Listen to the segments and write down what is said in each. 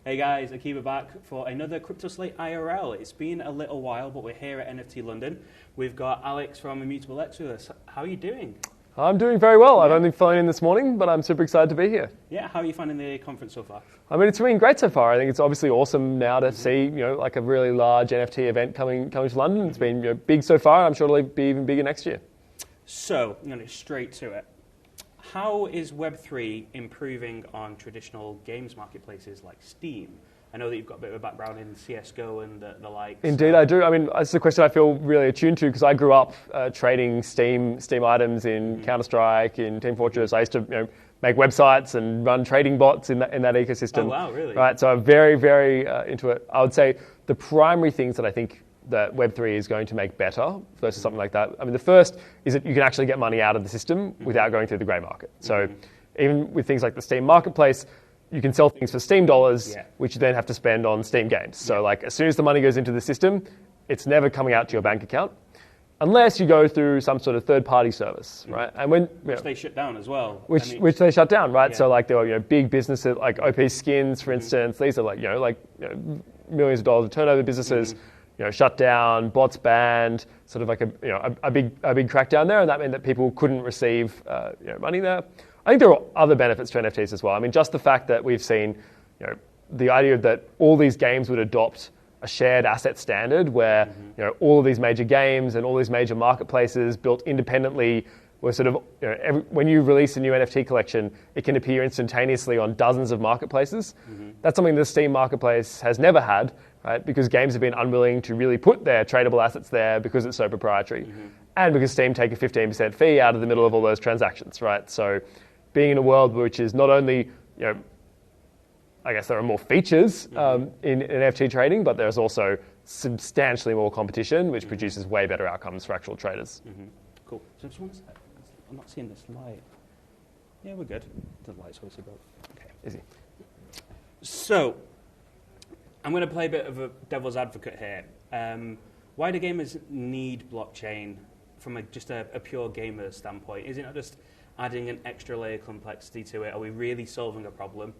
Hey guys, Akiba back for another CryptoSlate IRL. It's been a little while, but we're here at NFT London. We've got Alex from Immutable with us. How are you doing? I'm doing very well. I've only flown in this morning, but I'm super excited to be here. Yeah, how are you finding the conference so far? I mean, it's been great so far. I think it's obviously awesome now to see, like a really large NFT event coming to London. It's been big so far. I'm sure it'll be even bigger next year. So, I'm going to get straight to it. How is Web3 improving on traditional games marketplaces like Steam? I know that you've got a bit of a background in CSGO and the likes. Indeed, I do. I mean, it's a question I feel really attuned to because I grew up trading Steam items in Counter-Strike, in Team Fortress. I used to make websites and run trading bots in that ecosystem. Oh, wow, really? Right, so I'm very, very into it. I would say the primary things that I think that Web3 is going to make better versus something like that. I mean, the first is that you can actually get money out of the system without going through the grey market. So even with things like the Steam marketplace, you can sell things for Steam dollars, which you then have to spend on Steam games. So like as soon as the money goes into the system, it's never coming out to your bank account unless you go through some sort of third-party service, right? And which they shut down as well. Which they shut down, right? Yeah. So like there were big businesses like OP Skins, for instance. These are like millions of dollars of turnover businesses. Shut down, bots banned, sort of like a big crackdown there, and that meant that people couldn't receive money there. I think there are other benefits to NFTs as well. I mean, just the fact that we've seen, the idea that all these games would adopt a shared asset standard where all of these major games and all these major marketplaces built independently were sort of when you release a new NFT collection, it can appear instantaneously on dozens of marketplaces. That's something the Steam marketplace has never had. Right? Because games have been unwilling to really put their tradable assets there because it's so proprietary. And because Steam take a 15% fee out of the middle of all those transactions, right? So being in a world which is not only, I guess there are more features in NFT trading, but there's also substantially more competition, which produces way better outcomes for actual traders. Cool. So just one sec. I'm not seeing this light. Yeah, we're good. The light's obviously broke. Okay. Easy. So, I'm going to play a bit of a devil's advocate here. Why do gamers need blockchain from just a pure gamer standpoint? Is it not just adding an extra layer of complexity to it? Are we really solving a problem?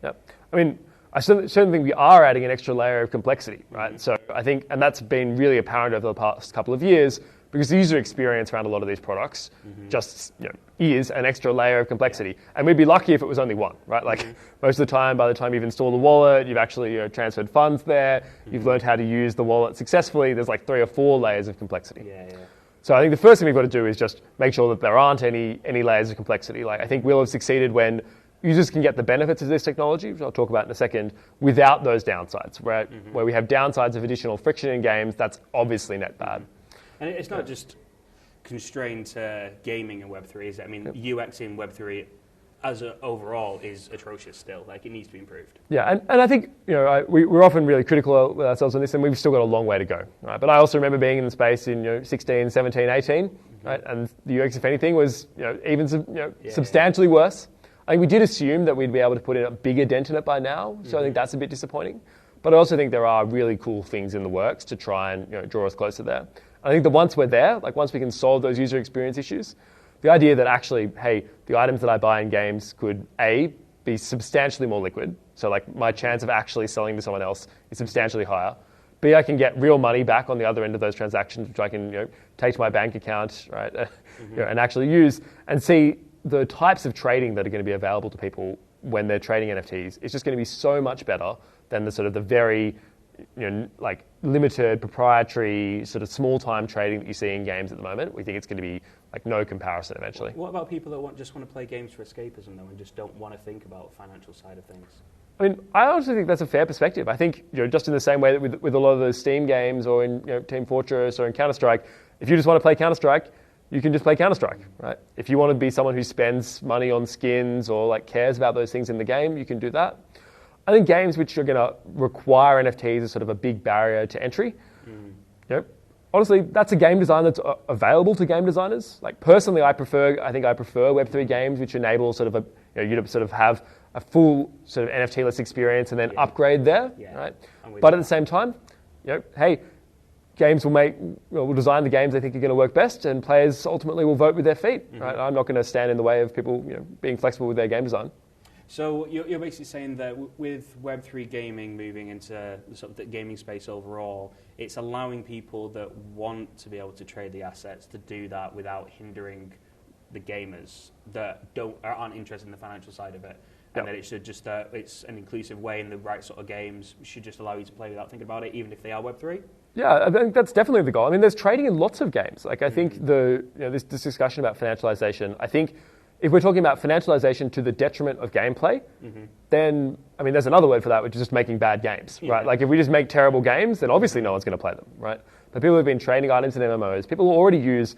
Yep. I mean, I certainly think we are adding an extra layer of complexity, right? So I think, and that's been really apparent over the past couple of years, because the user experience around a lot of these products just is an extra layer of complexity. And we'd be lucky if it was only one, right? Like most of the time, by the time you've installed the wallet, you've actually transferred funds there, you've learned how to use the wallet successfully, there's like 3 or 4 layers of complexity. So I think the first thing we've got to do is just make sure that there aren't any layers of complexity. Like I think we'll have succeeded when users can get the benefits of this technology, which I'll talk about in a second, without those downsides. Where we have downsides of additional friction in games, that's obviously net bad. And it's not just constrained to gaming in Web3, is it? I mean, UX in Web3 as overall is atrocious still. Like, it needs to be improved. Yeah, and I think we're often really critical with ourselves on this, and we've still got a long way to go. Right? But I also remember being in the space in 16, 17, 18, right? And the UX, if anything, was substantially worse. I think we did assume that we'd be able to put in a bigger dent in it by now, so I think that's a bit disappointing. But I also think there are really cool things in the works to try and draw us closer there. I think that once we're there, like once we can solve those user experience issues, the idea that actually, hey, the items that I buy in games could A, be substantially more liquid, so like my chance of actually selling to someone else is substantially higher. B, I can get real money back on the other end of those transactions, which I can take to my bank account, right, and actually use. And C, the types of trading that are going to be available to people when they're trading NFTs is just going to be so much better than the sort of the very like limited proprietary sort of small time trading that you see in games at the moment. We think it's going to be like no comparison eventually. What about people that just want to play games for escapism though and just don't want to think about the financial side of things? I mean, I honestly think that's a fair perspective. I think just in the same way that with a lot of those Steam games or in Team Fortress or in Counter-Strike, if you just want to play Counter-Strike, you can just play Counter-Strike, right? If you want to be someone who spends money on skins or like cares about those things in the game, you can do that. I think games which are going to require NFTs as sort of a big barrier to entry. Honestly, that's a game design that's available to game designers. Like personally, I prefer Web3 games which enable sort of you to sort of have a full sort of NFT-less experience and then upgrade there, right? But at the same time, hey, games will design the games they think are going to work best, and players ultimately will vote with their feet, right? I'm not going to stand in the way of people being flexible with their game design. So you're basically saying that with Web3 gaming moving into the sort of the gaming space overall, it's allowing people that want to be able to trade the assets to do that without hindering the gamers that aren't interested in the financial side of it. And that it should just, it's an inclusive way, and the right sort of games should just allow you to play without thinking about it, even if they are Web3? Yeah, I think that's definitely the goal. I mean, there's trading in lots of games. Like, I think this discussion about financialization, I think if we're talking about financialization to the detriment of gameplay, then, I mean, there's another word for that, which is just making bad games, right? Like, if we just make terrible games, then obviously no one's going to play them, right? But people who've been trading items in MMOs, people who already use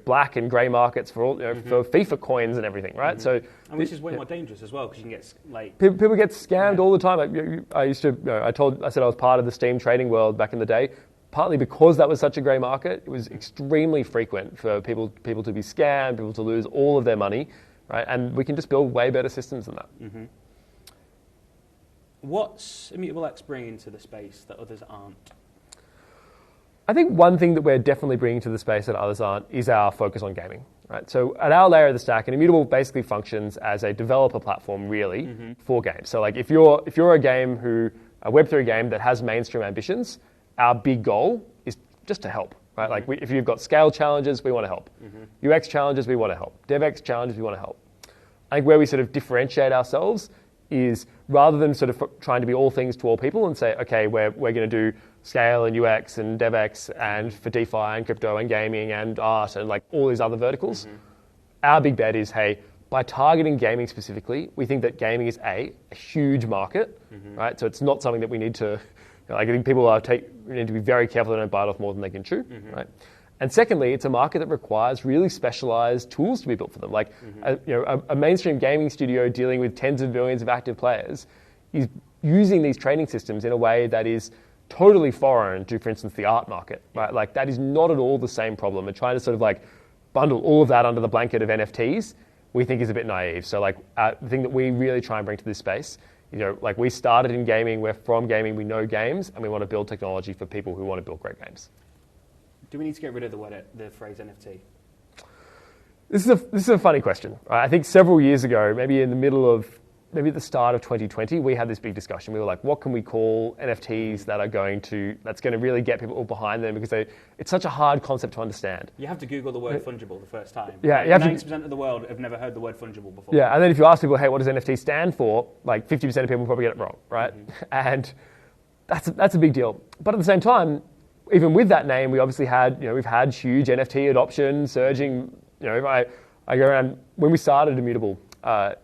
black and grey markets for all, for FIFA coins and everything, right? So, and which is way more dangerous as well, because you can get like people get scammed all the time. I used to, I said I was part of the Steam trading world back in the day. Partly because that was such a grey market, it was extremely frequent for people to be scammed, people to lose all of their money, right? And we can just build way better systems than that. What's Immutable X bringing to the space that others aren't? I think one thing that we're definitely bringing to the space that others aren't is our focus on gaming, right? So at our layer of the stack, and Immutable basically functions as a developer platform, really, for games. So like if you're a Web3 game that has mainstream ambitions, our big goal is just to help, right? Like if you've got scale challenges, we want to help. UX challenges, we want to help. DevX challenges, we want to help. I think where we sort of differentiate ourselves is rather than sort of trying to be all things to all people and say, okay, we're going to do scale and UX and DevX and for DeFi and crypto and gaming and art and like all these other verticals. Our big bet is, hey, by targeting gaming specifically, we think that gaming is a huge market, right? So it's not something that we need to, I think people need to be very careful they don't bite off more than they can chew, right? And secondly, it's a market that requires really specialized tools to be built for them. Like a mainstream gaming studio dealing with tens of millions of active players is using these trading systems in a way that is totally foreign to, for instance, the art market, right? Like that is not at all the same problem. And trying to sort of like bundle all of that under the blanket of NFTs, we think is a bit naive. So like the thing that we really try and bring to this space, like we started in gaming, we're from gaming, we know games, and we want to build technology for people who want to build great games. Do we need to get rid of the phrase NFT? This is a funny question. I think several years ago, maybe at the start of 2020, we had this big discussion. We were like, what can we call NFTs that's going to really get people behind them, because it's such a hard concept to understand. You have to Google the word fungible the first time. Yeah, like 90% of the world have never heard the word fungible before. Yeah, and then if you ask people, hey, what does NFT stand for? Like 50% of people probably get it wrong, right? And that's a big deal. But at the same time, even with that name, we obviously had, we've had huge NFT adoption surging. I go around, when we started Immutable,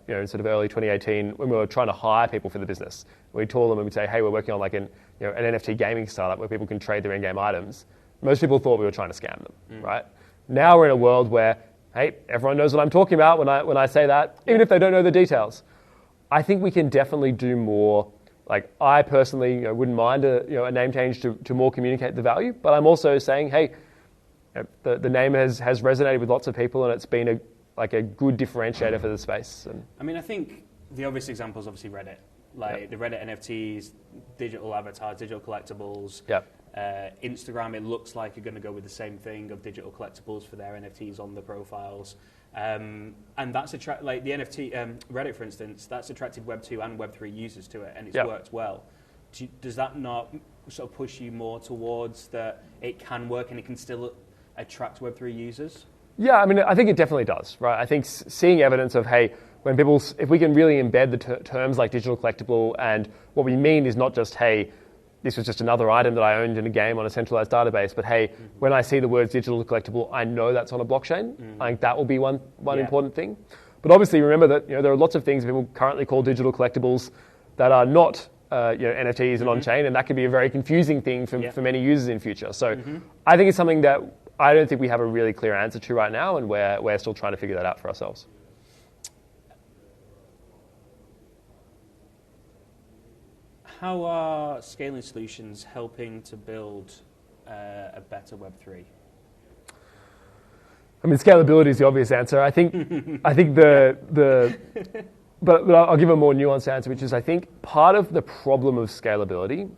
in sort of early 2018, when we were trying to hire people for the business, we'd call them and we'd say, hey, we're working on like an NFT gaming startup where people can trade their in-game items. Most people thought we were trying to scam them, right? Now we're in a world where, hey, everyone knows what I'm talking about when I say that, even if they don't know the details. I think we can definitely do more. Like I personally wouldn't mind a name change to more communicate the value, but I'm also saying, hey, the name has resonated with lots of people, and it's been a good differentiator for the space. And I mean, I think the obvious example is obviously Reddit. Like the Reddit NFTs, digital avatars, digital collectibles. Instagram, it looks like you're going to go with the same thing of digital collectibles for their NFTs on the profiles. And that's like the NFT, Reddit, for instance, that's attracted Web 2 and Web 3 users to it, and it's worked well. Does that not sort of push you more towards that it can work and it can still attract Web 3 users? Yeah, I mean, I think it definitely does, right? I think seeing evidence of, hey, if we can really embed the terms like digital collectible, and what we mean is not just, hey, this was just another item that I owned in a game on a centralized database, but hey, when I see the words digital collectible, I know that's on a blockchain. I think that will be one important thing. But obviously, remember that there are lots of things people currently call digital collectibles that are not NFTs and on-chain, and that could be a very confusing thing for many users in future. So I think it's something that I don't think we have a really clear answer to right now, and we're still trying to figure that out for ourselves. How are scaling solutions helping to build a better Web3? I mean, scalability is the obvious answer. I think but I'll give a more nuanced answer, which is I think part of the problem of scalability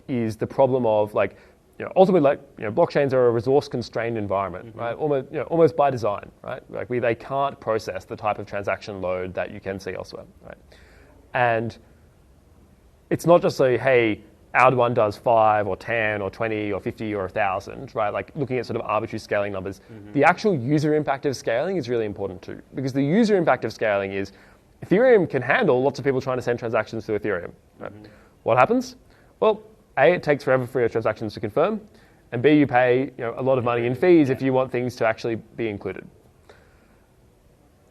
is the problem of ultimately blockchains are a resource-constrained environment, right? Almost by design, right? Like they can't process the type of transaction load that you can see elsewhere, right? And it's not just say, hey, our one does 5 or 10 or 20 or 50 or 1,000, right? Like looking at sort of arbitrary scaling numbers. The actual user impact of scaling is really important too, because the user impact of scaling is Ethereum can handle lots of people trying to send transactions to Ethereum. Right? What happens? Well, A, it takes forever for your transactions to confirm, and B, you pay a lot of money in fees if you want things to actually be included.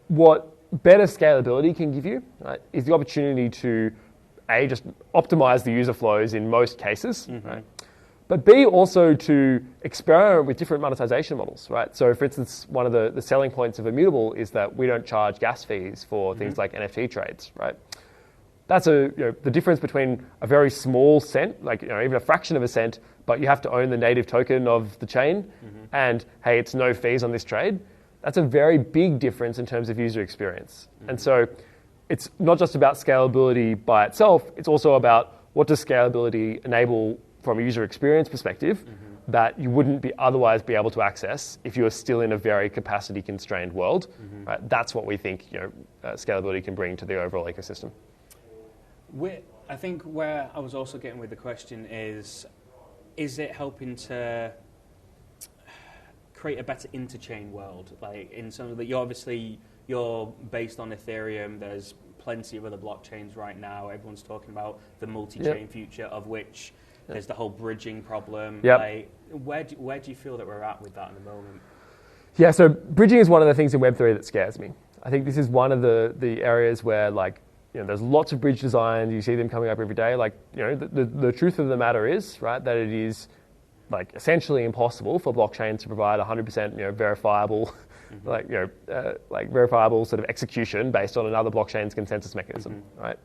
What better scalability can give you, right, is the opportunity to A, just optimize the user flows in most cases, right? But B, also to experiment with different monetization models, right? So for instance, one of the selling points of Immutable is that we don't charge gas fees for things like NFT trades, right? That's the difference between a very small cent, like even a fraction of a cent, but you have to own the native token of the chain, and hey, it's no fees on this trade. That's a very big difference in terms of user experience. And so it's not just about scalability by itself, it's also about what does scalability enable from a user experience perspective that you wouldn't otherwise be able to access if you were still in a very capacity constrained world. Right? That's what we think scalability can bring to the overall ecosystem. I think where I was also getting with the question is it helping to create a better interchain world? Like in some that you're based on Ethereum. There's plenty of other blockchains right now. Everyone's talking about the multi-chain future, of which there's the whole bridging problem. Like, where do you feel that we're at with that at the moment? Yeah, so bridging is one of the things in Web3 that scares me. I think this is one of the areas where there's lots of bridge designs. You see them coming up every day. The truth of the matter is, right, that it is essentially impossible for blockchains to provide 100% verifiable, verifiable sort of execution based on another blockchain's consensus mechanism, right?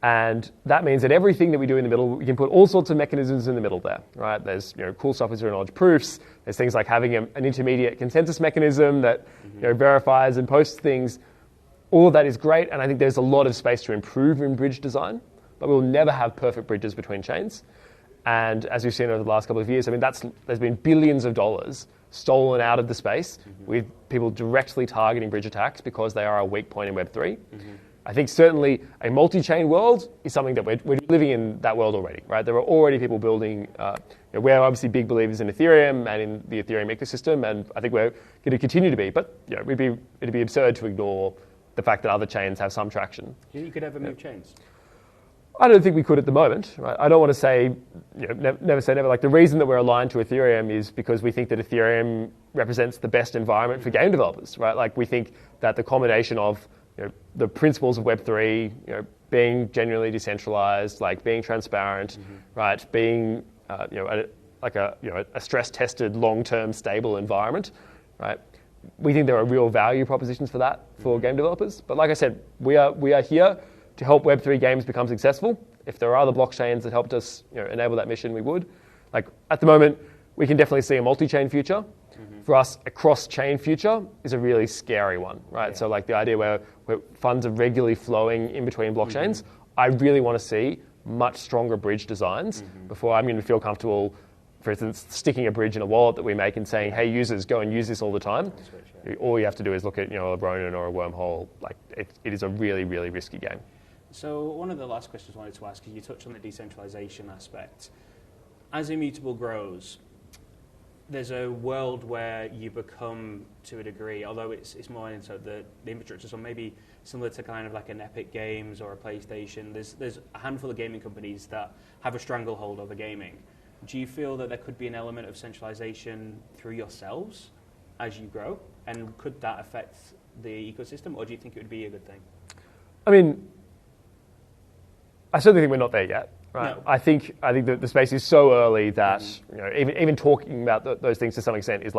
And that means that everything that we do in the middle, we can put all sorts of mechanisms in the middle there, right? There's cool stuff with zero-knowledge proofs. There's things like having an intermediate consensus mechanism that verifies and posts things. All of that is great, and I think there's a lot of space to improve in bridge design, but we'll never have perfect bridges between chains. And as we've seen over the last couple of years, I mean, there's been billions of dollars stolen out of the space with people directly targeting bridge attacks because they are a weak point in Web3. I think certainly a multi-chain world is something that we're living in that world already, right? There are already people building. We're obviously big believers in Ethereum and in the Ethereum ecosystem, and I think we're going to continue to be. But it'd be absurd to ignore the fact that other chains have some traction. You could ever move chains. I don't think we could at the moment. Right? I don't want to say, never say never. Like the reason that we're aligned to Ethereum is because we think that Ethereum represents the best environment for game developers, right? Like we think that the combination of the principles of Web3, being genuinely decentralized, like being transparent, right? Being a stress-tested, long-term, stable environment, right? We think there are real value propositions for that for game developers. But like I said, we are here to help Web3 games become successful. If there are other blockchains that helped us enable that mission, we would. Like at the moment, we can definitely see a multi-chain future. For us, a cross-chain future is a really scary one, right? So like the idea where funds are regularly flowing in between blockchains, I really want to see much stronger bridge designs before I'm going to feel comfortable, for instance, sticking a bridge in a wallet that we make and saying, hey, users, go and use this all the time. All you have to do is look at a Ronin or a wormhole. Like it is a really, really risky game. So one of the last questions I wanted to ask is you touched on the decentralization aspect. As Immutable grows, there's a world where you become, to a degree, although it's more into the infrastructure, so maybe similar to kind of like an Epic Games or a PlayStation, there's a handful of gaming companies that have a stranglehold over gaming. Do you feel that there could be an element of centralization through yourselves as you grow? And could that affect the ecosystem, or do you think it would be a good thing? I mean, I certainly think we're not there yet. Right. No. I think that the space is so early that even talking about those things to some extent is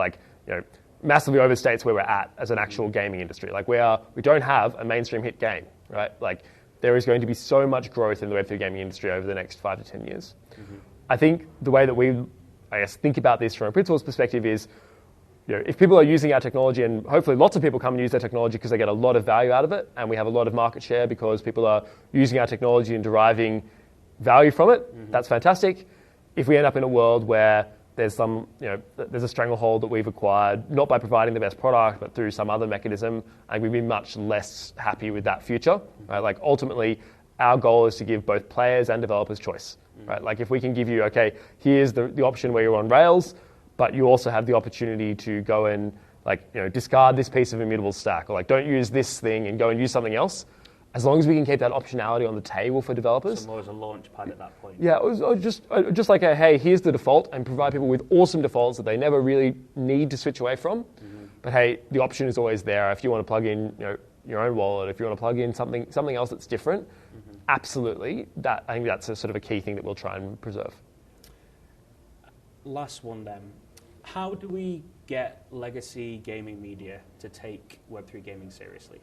massively overstates where we're at as an actual gaming industry. Like we don't have a mainstream hit game, right? Like there is going to be so much growth in the Web3 gaming industry over the next 5 to 10 years. I think the way that we, think about this from a principles perspective is, if people are using our technology, and hopefully lots of people come and use their technology because they get a lot of value out of it, and we have a lot of market share because people are using our technology and deriving value from it, that's fantastic. If we end up in a world where there's there's a stranglehold that we've acquired, not by providing the best product, but through some other mechanism, and we'd be much less happy with that future. Right? Like ultimately, our goal is to give both players and developers choice, right? Like if we can give you, okay, here's the option where you're on Rails, but you also have the opportunity to go and discard this piece of Immutable stack, or don't use this thing and go and use something else. As long as we can keep that optionality on the table for developers. So more as a launch pad at that point. Yeah, or just like hey, here's the default, and provide people with awesome defaults that they never really need to switch away from. But hey, the option is always there. If you want to plug in your own wallet, if you want to plug in something else that's different, absolutely. I think that's a sort of a key thing that we'll try and preserve. Last one then. How do we get legacy gaming media to take Web3 gaming seriously?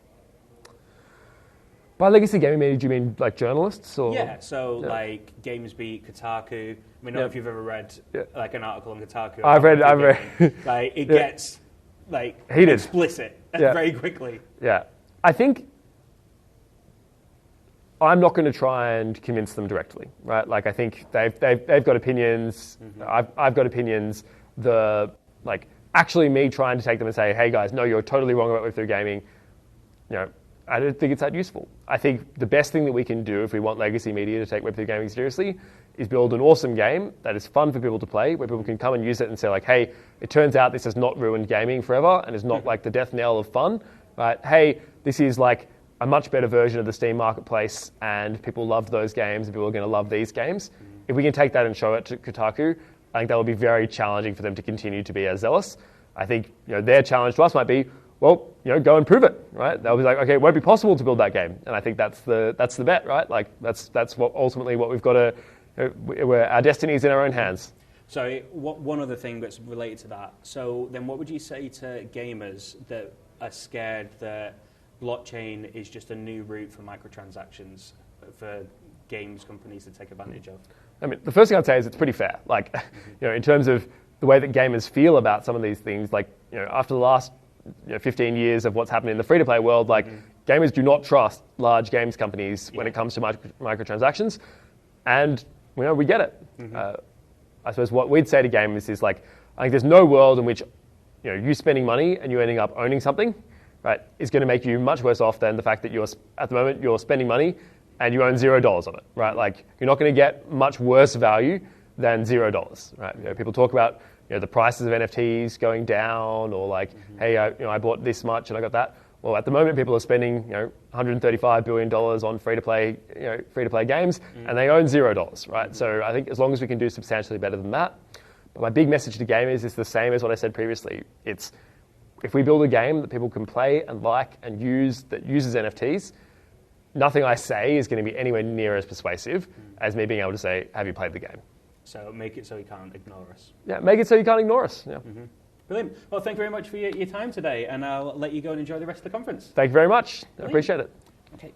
By legacy gaming media, do you mean like journalists? Or? Yeah, so like GamesBeat, Kotaku. I mean, I don't know if you've ever read like an article on Kotaku. I've read. Like it gets heated, explicit very quickly. Yeah, I think I'm not going to try and convince them directly, right? Like I think they've got opinions. I've got opinions. Actually me trying to take them and say, hey guys, no, you're totally wrong about Web3 gaming. I don't think it's that useful. I think the best thing that we can do if we want legacy media to take Web3 gaming seriously is build an awesome game that is fun for people to play, where people can come and use it and say hey, it turns out this has not ruined gaming forever and is not like the death knell of fun, right? Hey, this is like a much better version of the Steam marketplace and people loved those games and people are going to love these games. If we can take that and show it to Kotaku, I think that will be very challenging for them to continue to be as zealous. I think their challenge to us might be, well, go and prove it, right? They'll be like, okay, it won't be possible to build that game, and I think that's the bet, right? Like that's what ultimately what we've got to, where our destiny is in our own hands. So one other thing that's related to that. So then, what would you say to gamers that are scared that blockchain is just a new route for microtransactions for games companies to take advantage of? I mean, the first thing I'd say is it's pretty fair. Like, in terms of the way that gamers feel about some of these things, like, after the last 15 years of what's happened in the free-to-play world, like gamers do not trust large games companies when it comes to microtransactions, and we get it. I suppose what we'd say to gamers is I think there's no world in which you spending money and you ending up owning something, right, is going to make you much worse off than the fact that at the moment you're spending money and you own $0 on it, right? Like you're not going to get much worse value than $0, right? People talk about the prices of NFTs going down, or hey, I bought this much and I got that. Well, at the moment, people are spending $135 billion on free-to-play games, and they own $0, right? So I think as long as we can do substantially better than that. But my big message to gamers is the same as what I said previously. It's if we build a game that people can play and like and use that uses NFTs, nothing I say is going to be anywhere near as persuasive as me being able to say, have you played the game? So make it so you can't ignore us. Yeah, make it so you can't ignore us. Yeah. Brilliant. Well, thank you very much for your time today, and I'll let you go and enjoy the rest of the conference. Thank you very much. I appreciate it. Okay.